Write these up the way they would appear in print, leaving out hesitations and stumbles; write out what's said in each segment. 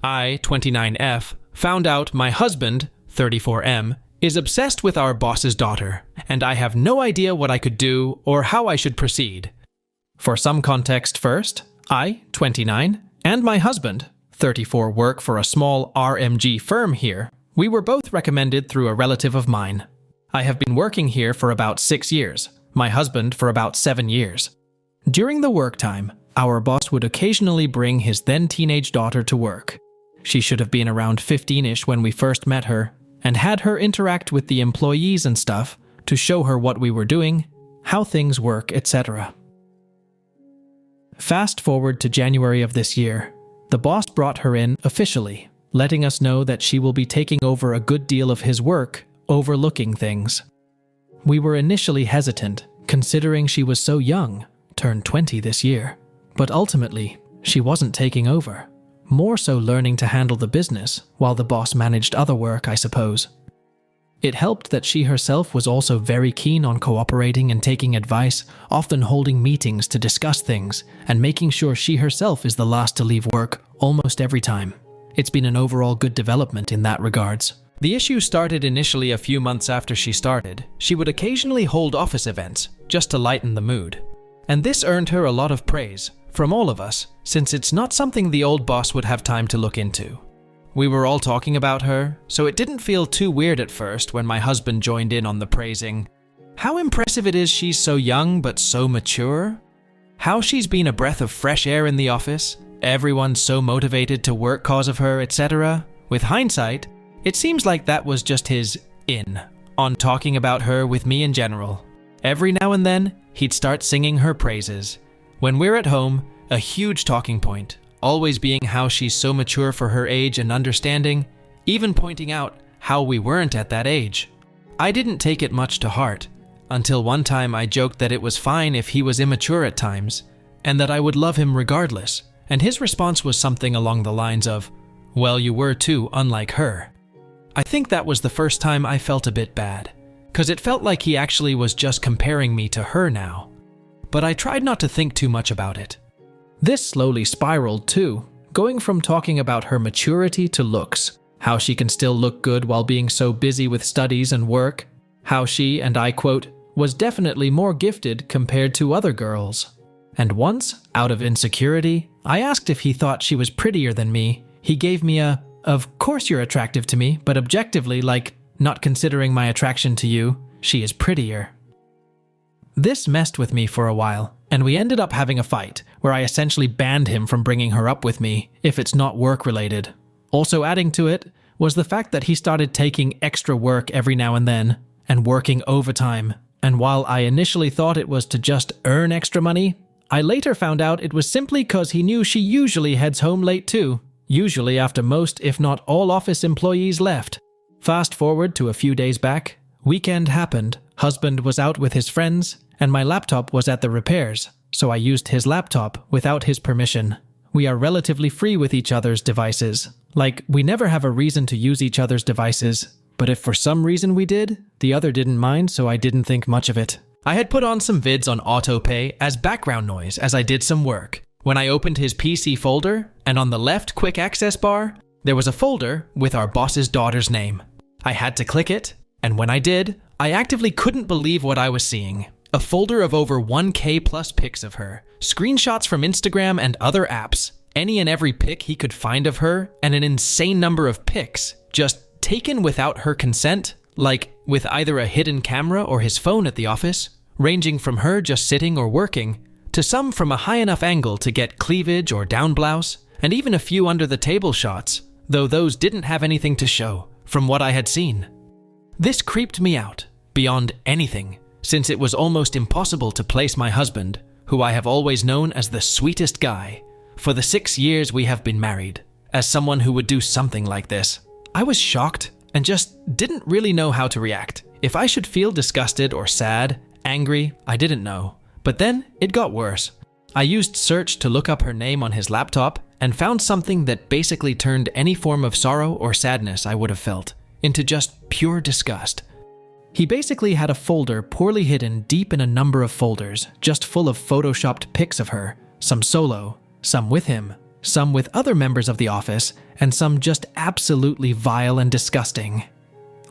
I, 29F, found out my husband, 34M, is obsessed with our boss's daughter, and I have no idea what I could do or how I should proceed. For some context first, I, 29, and my husband, 34, work for a small RMG firm here. We were both recommended through a relative of mine. I have been working here for about 6 years, my husband for about 7 years. During the work time, our boss would occasionally bring his then teenage daughter to work. She should have been around 15-ish when we first met her, and had her interact with the employees and stuff to show her what we were doing, how things work, etc. Fast forward to January of this year. The boss brought her in officially, letting us know that she will be taking over a good deal of his work, overlooking things. We were initially hesitant, considering she was so young, turned 20 this year. But ultimately, she wasn't taking over. More so learning to handle the business, while the boss managed other work, I suppose. It helped that she herself was also very keen on cooperating and taking advice, often holding meetings to discuss things, and making sure she herself is the last to leave work almost every time. It's been an overall good development in that regards. The issue started initially a few months after she started. She would occasionally hold office events, just to lighten the mood. And this earned her a lot of praise, from all of us, since it's not something the old boss would have time to look into. We were all talking about her, so it didn't feel too weird at first when my husband joined in on the praising. How impressive it is she's so young but so mature. How she's been a breath of fresh air in the office, everyone's so motivated to work cause of her, etc. With hindsight, it seems like that was just his in on talking about her with me in general. Every now and then, he'd start singing her praises. When we're at home, a huge talking point, always being how she's so mature for her age and understanding, even pointing out how we weren't at that age. I didn't take it much to heart, until one time I joked that it was fine if he was immature at times, and that I would love him regardless, and his response was something along the lines of, "Well, you were too, unlike her." I think that was the first time I felt a bit bad, because it felt like he actually was just comparing me to her now. But I tried not to think too much about it. This slowly spiraled too, going from talking about her maturity to looks, how she can still look good while being so busy with studies and work, how she, and I quote, was definitely more gifted compared to other girls. And once, out of insecurity, I asked if he thought she was prettier than me. He gave me a, "Of course you're attractive to me, but objectively, like, not considering my attraction to you, she is prettier." This messed with me for a while, and we ended up having a fight, where I essentially banned him from bringing her up with me, if it's not work-related. Also adding to it was the fact that he started taking extra work every now and then, and working overtime. And while I initially thought it was to just earn extra money, I later found out it was simply because he knew she usually heads home late too, usually after most, if not all, office employees left. Fast forward to a few days back, weekend happened, husband was out with his friends, and my laptop was at the repairs, so I used his laptop without his permission. We are relatively free with each other's devices. Like, we never have a reason to use each other's devices, but if for some reason we did, the other didn't mind, so I didn't think much of it. I had put on some vids on autopay as background noise as I did some work. When I opened his PC folder, and on the left quick access bar, there was a folder with our boss's daughter's name. I had to click it, and when I did, I actively couldn't believe what I was seeing. A folder of over 1K plus pics of her, screenshots from Instagram and other apps, any and every pic he could find of her, and an insane number of pics, just taken without her consent, like with either a hidden camera or his phone at the office, ranging from her just sitting or working, to some from a high enough angle to get cleavage or down blouse, and even a few under the table shots, though those didn't have anything to show, from what I had seen. This creeped me out, beyond anything, since it was almost impossible to place my husband, who I have always known as the sweetest guy, for the 6 years we have been married, as someone who would do something like this. I was shocked and just didn't really know how to react. If I should feel disgusted or sad, angry, I didn't know. But then it got worse. I used search to look up her name on his laptop and found something that basically turned any form of sorrow or sadness I would have felt into just pure disgust. He basically had a folder poorly hidden deep in a number of folders, just full of photoshopped pics of her, some solo, some with him, some with other members of the office, and some just absolutely vile and disgusting.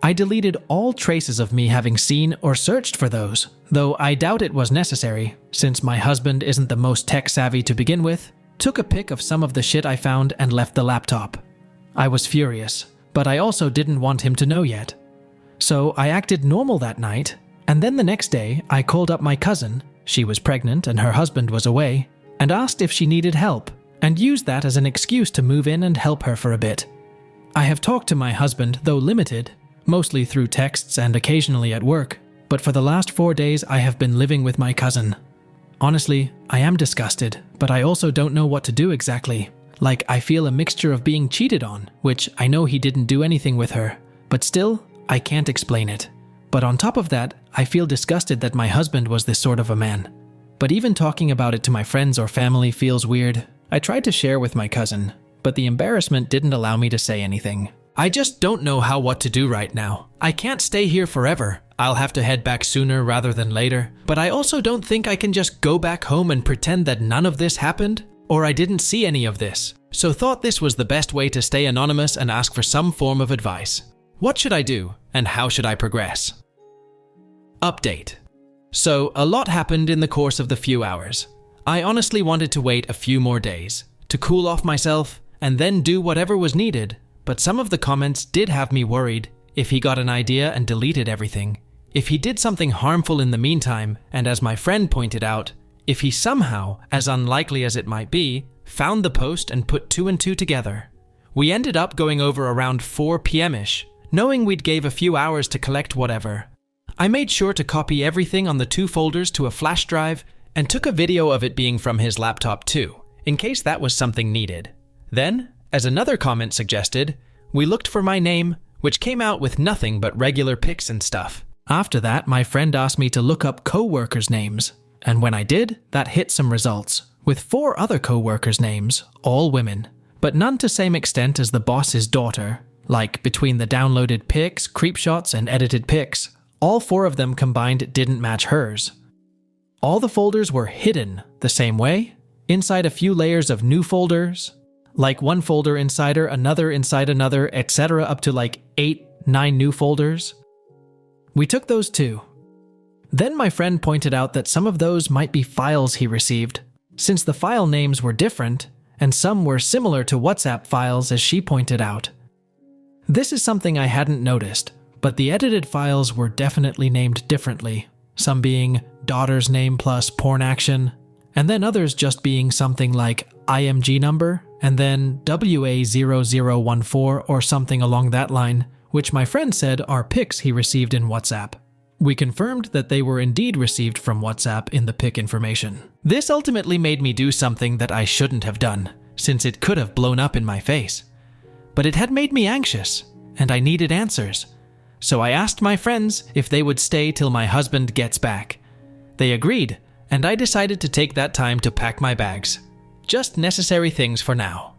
I deleted all traces of me having seen or searched for those, though I doubt it was necessary, since my husband isn't the most tech-savvy to begin with, took a pic of some of the shit I found and left the laptop. I was furious, but I also didn't want him to know yet. So I acted normal that night, and then the next day I called up my cousin, she was pregnant and her husband was away, and asked if she needed help, and used that as an excuse to move in and help her for a bit. I have talked to my husband, though limited, mostly through texts and occasionally at work, but for the last 4 days I have been living with my cousin. Honestly, I am disgusted, but I also don't know what to do exactly. Like, I feel a mixture of being cheated on, which I know he didn't do anything with her, but still, I can't explain it. But on top of that, I feel disgusted that my husband was this sort of a man. But even talking about it to my friends or family feels weird. I tried to share with my cousin, but the embarrassment didn't allow me to say anything. I just don't know what to do right now. I can't stay here forever. I'll have to head back sooner rather than later. But I also don't think I can just go back home and pretend that none of this happened, or I didn't see any of this. So thought this was the best way to stay anonymous and ask for some form of advice. What should I do, and how should I progress? Update. So, a lot happened in the course of the few hours. I honestly wanted to wait a few more days, to cool off myself, and then do whatever was needed, but some of the comments did have me worried if he got an idea and deleted everything, if he did something harmful in the meantime, and as my friend pointed out, if he somehow, as unlikely as it might be, found the post and put 2 and 2 together. We ended up going over around 4 p.m.-ish, knowing we'd gave a few hours to collect whatever. I made sure to copy everything on the 2 folders to a flash drive and took a video of it being from his laptop too, in case that was something needed. Then, as another comment suggested, we looked for my name, which came out with nothing but regular pics and stuff. After that, my friend asked me to look up co-workers' names, and when I did, that hit some results, with 4 other co-workers' names, all women, but none to same extent as the boss's daughter, like between the downloaded pics, creepshots, and edited pics. All 4 of them combined didn't match hers. All the folders were hidden the same way, inside a few layers of new folders, like one folder inside another, etc. up to like 8, 9 new folders. We took those too. Then my friend pointed out that some of those might be files he received, since the file names were different, and some were similar to WhatsApp files as she pointed out. This is something I hadn't noticed, but the edited files were definitely named differently, some being daughter's name plus porn action, and then others just being something like IMG number, and then WA0014 or something along that line, which my friend said are pics he received in WhatsApp. We confirmed that they were indeed received from WhatsApp in the pic information. This ultimately made me do something that I shouldn't have done, since it could have blown up in my face. But it had made me anxious, and I needed answers. So I asked my friends if they would stay till my husband gets back. They agreed, and I decided to take that time to pack my bags. Just necessary things for now.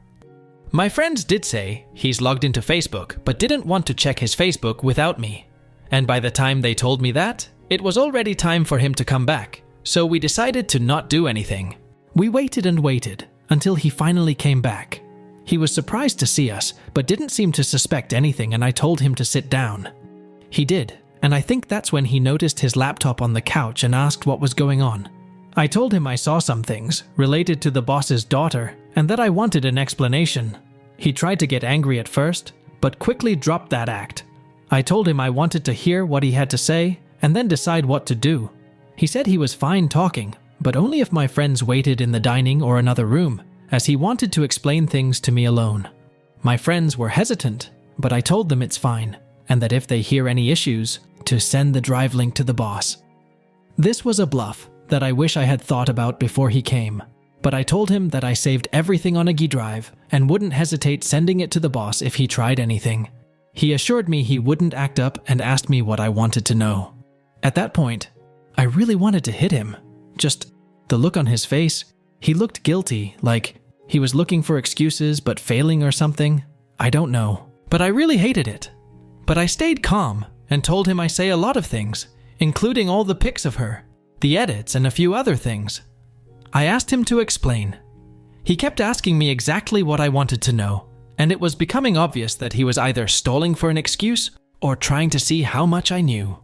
My friends did say he's logged into Facebook, but didn't want to check his Facebook without me. And by the time they told me that, it was already time for him to come back, so we decided to not do anything. We waited and waited, until he finally came back. He was surprised to see us, but didn't seem to suspect anything, and I told him to sit down. He did, and I think that's when he noticed his laptop on the couch and asked what was going on. I told him I saw some things related to the boss's daughter and that I wanted an explanation. He tried to get angry at first, but quickly dropped that act. I told him I wanted to hear what he had to say and then decide what to do. He said he was fine talking, but only if my friends waited in the dining or another room, as he wanted to explain things to me alone. My friends were hesitant, but I told them it's fine, and that if they hear any issues, to send the drive link to the boss. This was a bluff that I wish I had thought about before he came, but I told him that I saved everything on a G drive and wouldn't hesitate sending it to the boss if he tried anything. He assured me he wouldn't act up and asked me what I wanted to know. At that point, I really wanted to hit him. Just the look on his face, he looked guilty, like he was looking for excuses but failing or something. I don't know, but I really hated it. But I stayed calm and told him I say a lot of things, including all the pics of her, the edits, and a few other things. I asked him to explain. He kept asking me exactly what I wanted to know, and it was becoming obvious that he was either stalling for an excuse or trying to see how much I knew.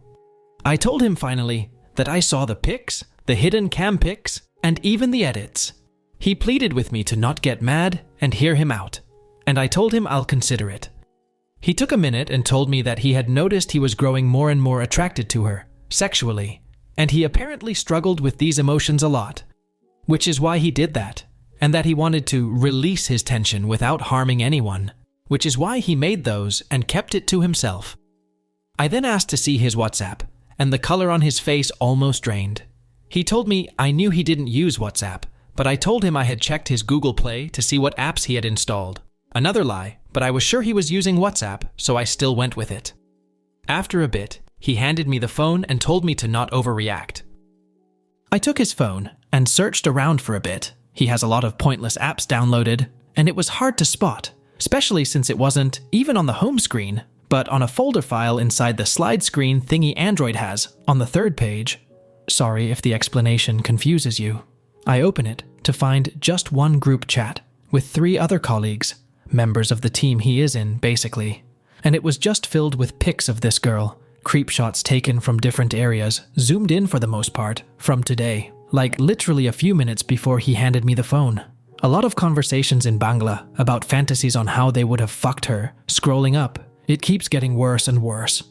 I told him finally that I saw the pics, the hidden cam pics, and even the edits. He pleaded with me to not get mad and hear him out, and I told him I'll consider it. He took a minute and told me that he had noticed he was growing more and more attracted to her, sexually, and he apparently struggled with these emotions a lot, which is why he did that, and that he wanted to release his tension without harming anyone, which is why he made those and kept it to himself. I then asked to see his WhatsApp, and the color on his face almost drained. He told me I knew he didn't use WhatsApp, but I told him I had checked his Google Play to see what apps he had installed. Another lie, but I was sure he was using WhatsApp, so I still went with it. After a bit, he handed me the phone and told me to not overreact. I took his phone and searched around for a bit. He has a lot of pointless apps downloaded, and it was hard to spot, especially since it wasn't even on the home screen, but on a folder file inside the slide screen thingy Android has on the third page. Sorry if the explanation confuses you. I open it to find just one group chat with 3 other colleagues, members of the team he is in, basically. And it was just filled with pics of this girl, creep shots taken from different areas, zoomed in for the most part, from today, like literally a few minutes before he handed me the phone. A lot of conversations in Bangla about fantasies on how they would have fucked her, scrolling up. It keeps getting worse and worse.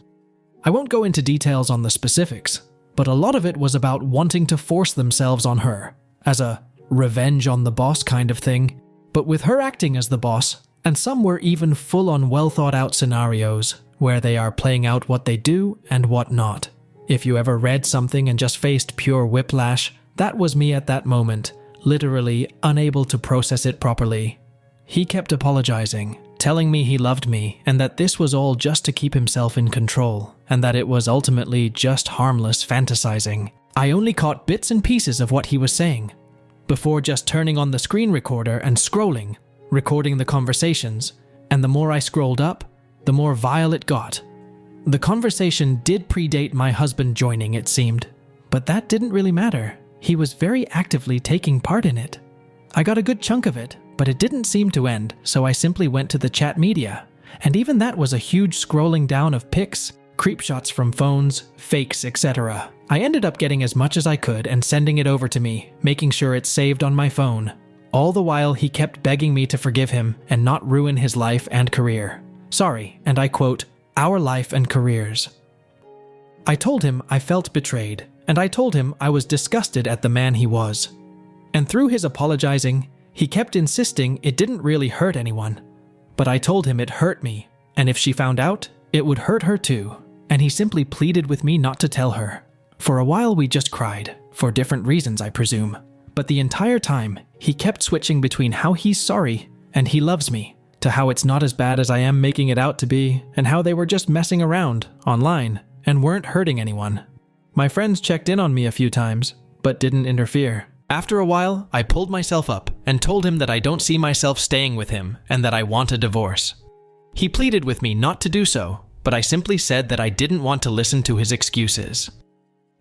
I won't go into details on the specifics, but a lot of it was about wanting to force themselves on her, as a revenge on the boss kind of thing, but with her acting as the boss, and some were even full-on well-thought-out scenarios where they are playing out what they do and what not. If you ever read something and just faced pure whiplash, that was me at that moment, literally unable to process it properly. He kept apologizing, telling me he loved me and that this was all just to keep himself in control, and that it was ultimately just harmless fantasizing. I only caught bits and pieces of what he was saying, before just turning on the screen recorder and scrolling, recording the conversations, and the more I scrolled up, the more vile it got. The conversation did predate my husband joining, it seemed, but that didn't really matter. He was very actively taking part in it. I got a good chunk of it, but it didn't seem to end, so I simply went to the chat media, and even that was a huge scrolling down of pics, creep shots from phones, fakes, etc. I ended up getting as much as I could and sending it over to me, making sure it's saved on my phone. All the while, he kept begging me to forgive him and not ruin his life and career. Sorry, and I quote, "our life and careers." I told him I felt betrayed, and I told him I was disgusted at the man he was. And through his apologizing, he kept insisting it didn't really hurt anyone. But I told him it hurt me, and if she found out, it would hurt her too. And he simply pleaded with me not to tell her. For a while we just cried, for different reasons I presume. But the entire time, he kept switching between how he's sorry and he loves me, to how it's not as bad as I am making it out to be, and how they were just messing around, online, and weren't hurting anyone. My friends checked in on me a few times, but didn't interfere. After a while, I pulled myself up and told him that I don't see myself staying with him and that I want a divorce. He pleaded with me not to do so, but I simply said that I didn't want to listen to his excuses.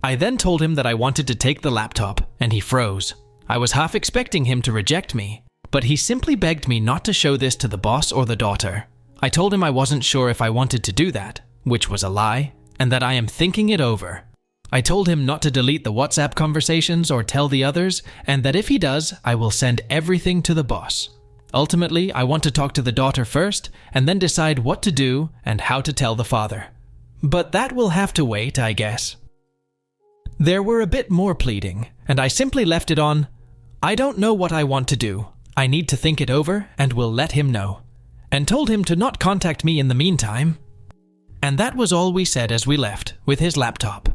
I then told him that I wanted to take the laptop, and he froze. I was half expecting him to reject me, but he simply begged me not to show this to the boss or the daughter. I told him I wasn't sure if I wanted to do that, which was a lie, and that I am thinking it over. I told him not to delete the WhatsApp conversations or tell the others, and that if he does, I will send everything to the boss. Ultimately, I want to talk to the daughter first, and then decide what to do and how to tell the father. But that will have to wait, I guess. There were a bit more pleading, and I simply left it on, "I don't know what I want to do. I need to think it over and will let him know," and told him to not contact me in the meantime. And that was all we said as we left, with his laptop.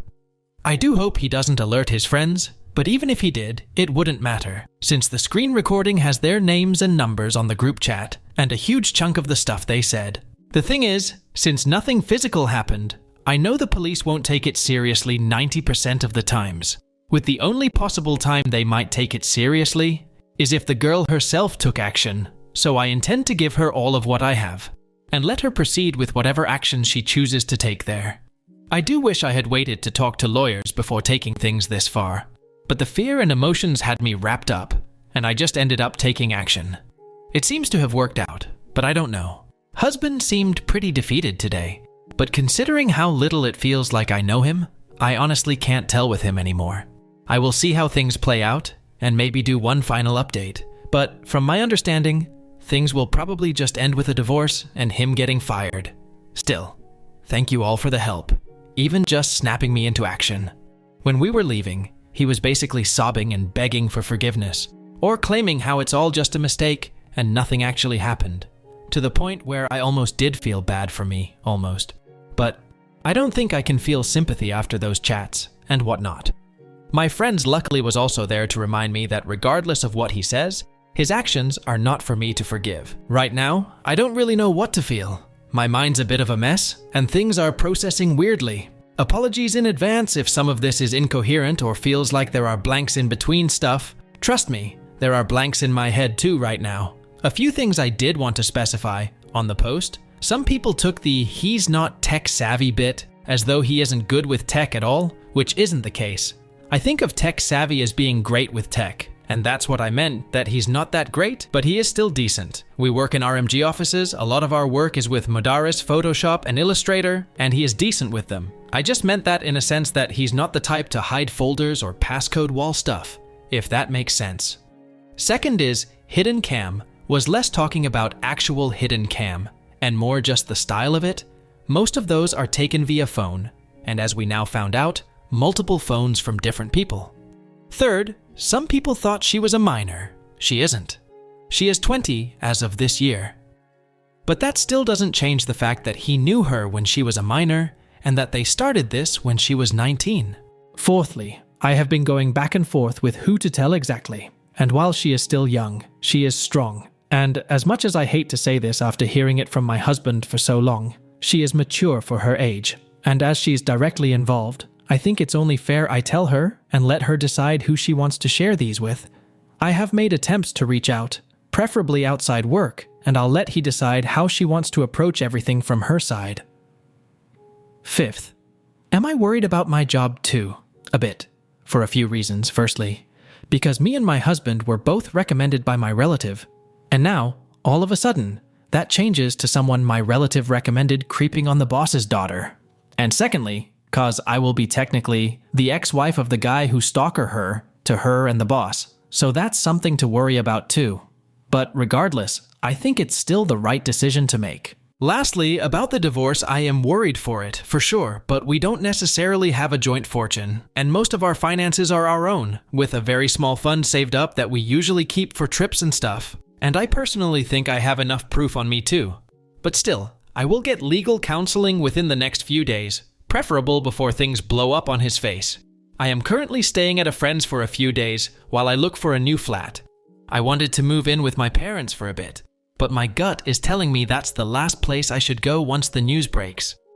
I do hope he doesn't alert his friends, but even if he did, it wouldn't matter, since the screen recording has their names and numbers on the group chat, and a huge chunk of the stuff they said. The thing is, since nothing physical happened, I know the police won't take it seriously 90% of the times, with the only possible time they might take it seriously is if the girl herself took action, so I intend to give her all of what I have, and let her proceed with whatever action she chooses to take there. I do wish I had waited to talk to lawyers before taking things this far, but the fear and emotions had me wrapped up, and I just ended up taking action. It seems to have worked out, but I don't know. Husband seemed pretty defeated today, but considering how little it feels like I know him, I honestly can't tell with him anymore. I will see how things play out and maybe do one final update, but from my understanding, things will probably just end with a divorce and him getting fired. Still, thank you all for the help, even just snapping me into action. When we were leaving, he was basically sobbing and begging for forgiveness, or claiming how it's all just a mistake and nothing actually happened, to the point where I almost did feel bad for me, almost. But I don't think I can feel sympathy after those chats and whatnot. My friends luckily was also there to remind me that regardless of what he says, his actions are not for me to forgive. Right now, I don't really know what to feel. My mind's a bit of a mess, and things are processing weirdly. Apologies in advance if some of this is incoherent or feels like there are blanks in between stuff. Trust me, there are blanks in my head too right now. A few things I did want to specify on the post. Some people took the "he's not tech savvy" bit as though he isn't good with tech at all, which isn't the case. I think of tech savvy as being great with tech, and that's what I meant, that he's not that great, but he is still decent. We work in RMG offices, a lot of our work is with Modaris, Photoshop, and Illustrator, and he is decent with them. I just meant that in a sense that he's not the type to hide folders or passcode wall stuff, if that makes sense. Second is, hidden cam was less talking about actual hidden cam, and more just the style of it. Most of those are taken via phone, and as we now found out, multiple phones from different people. Third, some people thought she was a minor. She isn't. She is 20 as of this year. But that still doesn't change the fact that he knew her when she was a minor, and that they started this when she was 19. Fourthly, I have been going back and forth with who to tell exactly. And while she is still young, she is strong. And as much as I hate to say this after hearing it from my husband for so long, she is mature for her age. And as she's directly involved, I think it's only fair I tell her and let her decide who she wants to share these with. I have made attempts to reach out, preferably outside work, and I'll let he decide how she wants to approach everything from her side. Fifth, am I worried about my job too? A bit. For a few reasons. Firstly, because me and my husband were both recommended by my relative, and now, all of a sudden, that changes to someone my relative recommended creeping on the boss's daughter. And secondly, cause I will be technically the ex-wife of the guy who stalker her to her and the boss. So that's something to worry about too. But regardless, I think it's still the right decision to make. Lastly, about the divorce, I am worried for it, for sure, but we don't necessarily have a joint fortune, and most of our finances are our own, with a very small fund saved up that we usually keep for trips and stuff. And I personally think I have enough proof on me too. But still, I will get legal counseling within the next few days, preferable before things blow up on his face. I am currently staying at a friend's for a few days while I look for a new flat. I wanted to move in with my parents for a bit, but my gut is telling me that's the last place I should go once the news breaks.